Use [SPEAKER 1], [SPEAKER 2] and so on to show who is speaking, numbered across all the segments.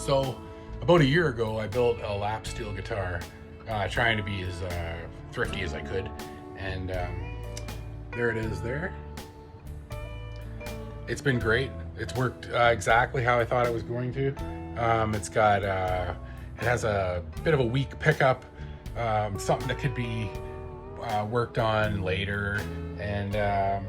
[SPEAKER 1] So about a year ago, I built a Lapsteel guitar, trying to be as thrifty as I could, and there it is there. It's been great. It's worked exactly how I thought it was going to. It's got, it has a bit of a weak pickup, something that could be worked on later, and I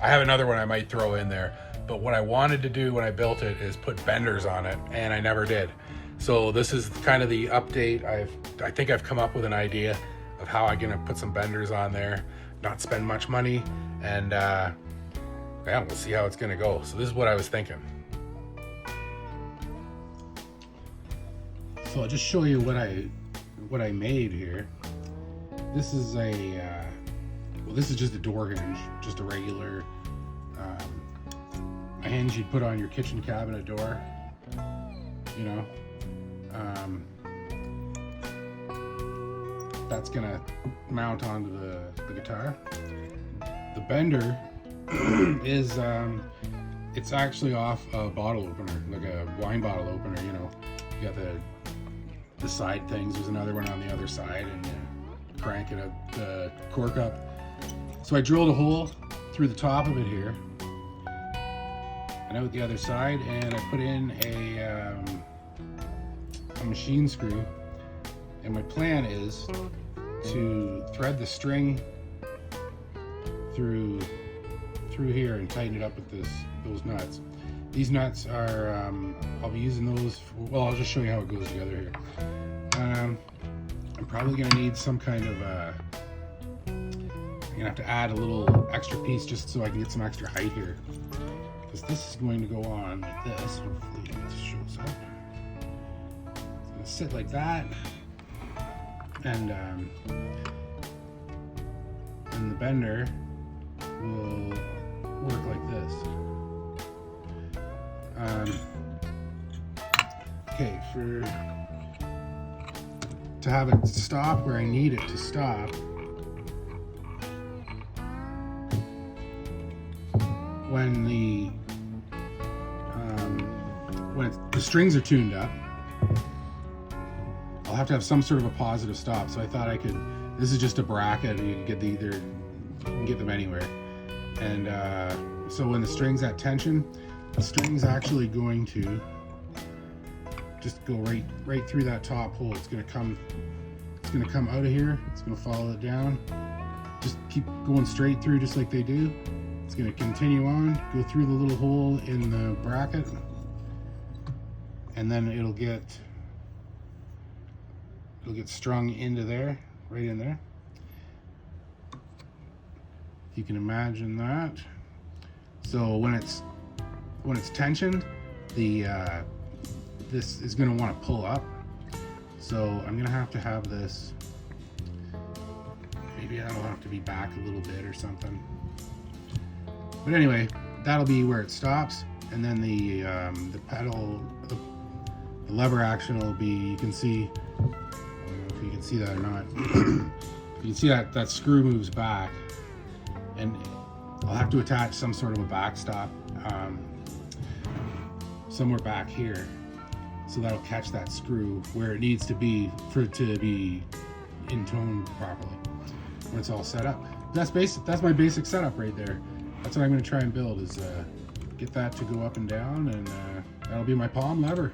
[SPEAKER 1] have another one I might throw in there. But what I wanted to do when I built it is put benders on it, and I never did. So this is kind of the update. I think I've come up with an idea of how I'm gonna put some benders on there, not spend much money, and yeah, we'll see how it's gonna go. So this is what I was thinking. So I'll just show you what I made here. This is a well, this is just a door hinge, just a regular a hinge you'd put on your kitchen cabinet door, you know. That's gonna mount onto the guitar. The bender is it's actually off a bottle opener, like a wine bottle opener, you know. You got the side things, there's another one on the other side, and you crank it up, the cork up. So I drilled a hole through the top of it here and out the other side, and I put in a machine screw, and my plan is to thread the string through here and tighten it up with those nuts. These nuts are I'll be using those for, well, I'll just show you how it goes together here. I'm probably gonna need some kind of I'm gonna have to add a little extra piece just so I can get some extra height here, because this is going to go on like this. Hopefully it shows up. It's gonna sit like that, and the bender will work like this. Okay, to have it stop where I need it to stop, when the strings are tuned up, I'll have to have some sort of a positive stop. So I thought I could, this is just a bracket, and you can get you can get them anywhere. And so when the string's at tension, the string's actually going to just go right through that top hole. It's gonna come out of here. It's gonna follow it down. Just keep going straight through, just like they do. It's gonna continue on, go through the little hole in the bracket, and then it'll get strung into there, right in there. You can imagine that. So when it's tensioned, this is going to want to pull up. So I'm going to have this, maybe that'll have to be back a little bit or something. But anyway, that'll be where it stops, and then the pedal, the lever action will be, you can see, I don't know if you can see that or not. You can see that screw moves back, and I'll have to attach some sort of a backstop somewhere back here, so that'll catch that screw where it needs to be for it to be in tone properly when it's all set up. That's my basic setup right there. That's what I'm going to try and build, is get that to go up and down, and that'll be my palm lever.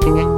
[SPEAKER 2] to it.